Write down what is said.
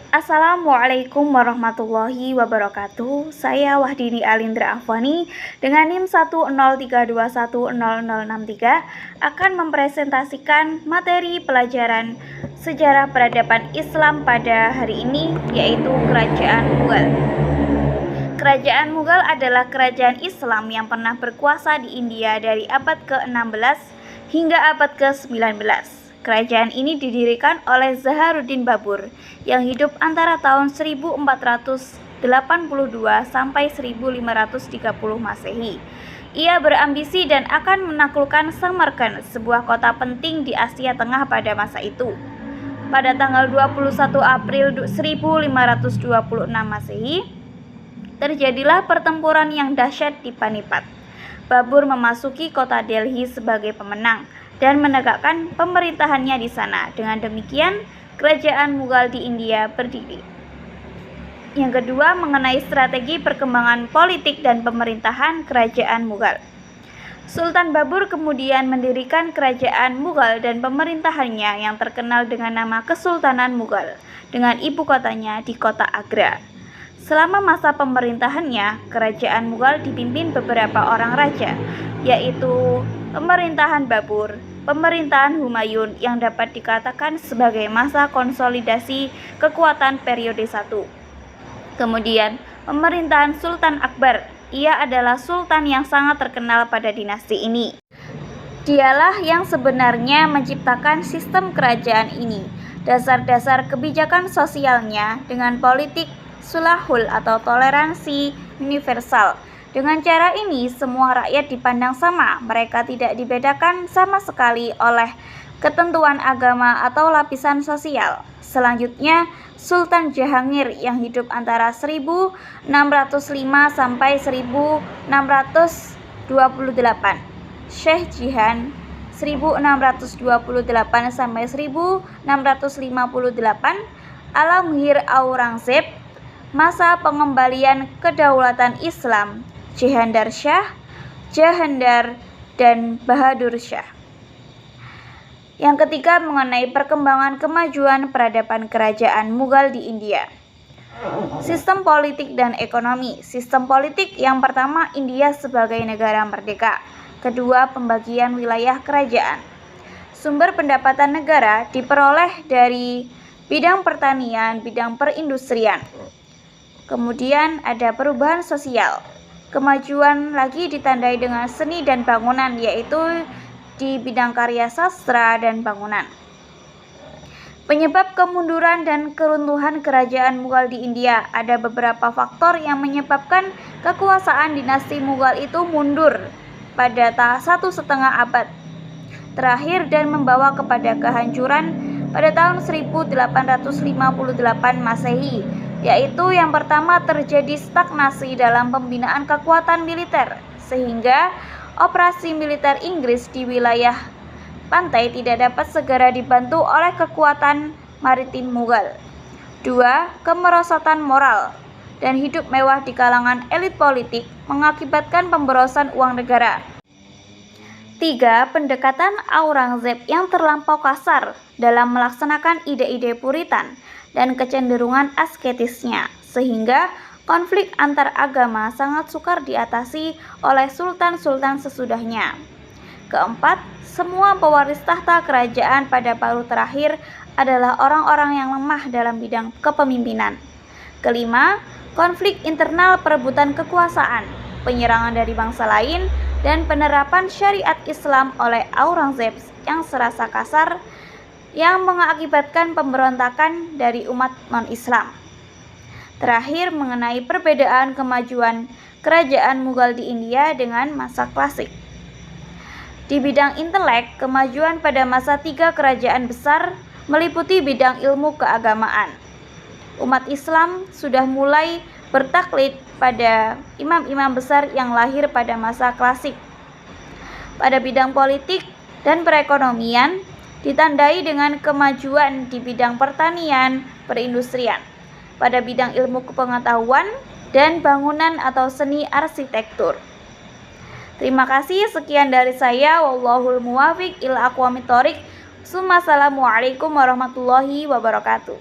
Assalamualaikum warahmatullahi wabarakatuh. Saya Wahdini Alindra Afwani dengan NIM 103210063 akan mempresentasikan materi pelajaran Sejarah Peradaban Islam pada hari ini, yaitu Kerajaan Mughal. Kerajaan Mughal adalah kerajaan Islam yang pernah berkuasa di India dari abad ke-16 hingga abad ke-19. Kerajaan ini didirikan oleh Zaharuddin Babur yang hidup antara tahun 1482 sampai 1530 Masehi. Ia berambisi dan akan menaklukkan Samarkand, sebuah kota penting di Asia Tengah pada masa itu. Pada tanggal 21 April 1526 Masehi, terjadilah pertempuran yang dahsyat di Panipat. Babur memasuki kota Delhi sebagai pemenang dan menegakkan pemerintahannya di sana. Dengan demikian, kerajaan Mughal di India berdiri. Yang kedua, mengenai strategi perkembangan politik dan pemerintahan kerajaan Mughal. Sultan Babur kemudian mendirikan kerajaan Mughal dan pemerintahannya yang terkenal dengan nama Kesultanan Mughal, dengan ibu kotanya di kota Agra. Selama masa pemerintahannya, kerajaan Mughal dipimpin beberapa orang raja, yaitu pemerintahan Babur, pemerintahan Humayun yang dapat dikatakan sebagai masa konsolidasi kekuatan periode 1. Kemudian, pemerintahan Sultan Akbar. Ia adalah sultan yang sangat terkenal pada dinasti ini. Dialah yang sebenarnya menciptakan sistem kerajaan ini. Dasar-dasar kebijakan sosialnya dengan politik sulahul atau toleransi universal. Dengan cara ini, semua rakyat dipandang sama. Mereka tidak dibedakan sama sekali oleh ketentuan agama atau lapisan sosial. Selanjutnya, Sultan Jahangir yang hidup antara 1605 sampai 1628. Syekh Jihan 1628 sampai 1658. Alamgir Aurangzeb, masa pengembalian kedaulatan Islam, Jahandar Shah, Jahandar, dan Bahadur Shah. Yang ketiga, mengenai perkembangan kemajuan peradaban kerajaan Mughal di India. Sistem politik dan ekonomi. Sistem politik yang pertama, India sebagai negara merdeka. Kedua, pembagian wilayah kerajaan. Sumber pendapatan negara diperoleh dari bidang pertanian, bidang perindustrian. Kemudian ada perubahan sosial. Kemajuan lagi ditandai dengan seni dan bangunan, yaitu di bidang karya sastra dan bangunan. Penyebab kemunduran dan keruntuhan kerajaan Mughal di India. Ada beberapa faktor yang menyebabkan kekuasaan dinasti Mughal itu mundur pada 1,5 abad terakhir dan membawa kepada kehancuran pada tahun 1858 Masehi. Yaitu yang pertama, terjadi stagnasi dalam pembinaan kekuatan militer, sehingga operasi militer Inggris di wilayah pantai tidak dapat segera dibantu oleh kekuatan maritim Mughal. 2. Kemerosotan moral dan hidup mewah di kalangan elit politik mengakibatkan pemborosan uang negara. 3. Pendekatan Aurangzeb yang terlampau kasar dalam melaksanakan ide-ide Puritan dan kecenderungan asketisnya, sehingga konflik antar agama sangat sukar diatasi oleh sultan-sultan sesudahnya. 4. Semua pewaris tahta kerajaan pada paruh terakhir adalah orang-orang yang lemah dalam bidang kepemimpinan. 5. Konflik internal perebutan kekuasaan, penyerangan dari bangsa lain, dan penerapan syariat Islam oleh Aurangzeb yang serasa kasar yang mengakibatkan pemberontakan dari umat non-Islam. Terakhir, mengenai perbedaan kemajuan kerajaan Mughal di India dengan masa klasik. Di bidang intelek, kemajuan pada masa 3 kerajaan besar meliputi bidang ilmu keagamaan. Umat Islam sudah mulai bertaklid pada imam-imam besar yang lahir pada masa klasik. Pada bidang politik dan perekonomian, ditandai dengan kemajuan di bidang pertanian, perindustrian, pada bidang ilmu kepengetahuan dan bangunan atau seni arsitektur. Terima kasih, sekian dari saya. Wallahul muwafiq ila aqwamit thoriq. Assalamualaikum warahmatullahi wabarakatuh.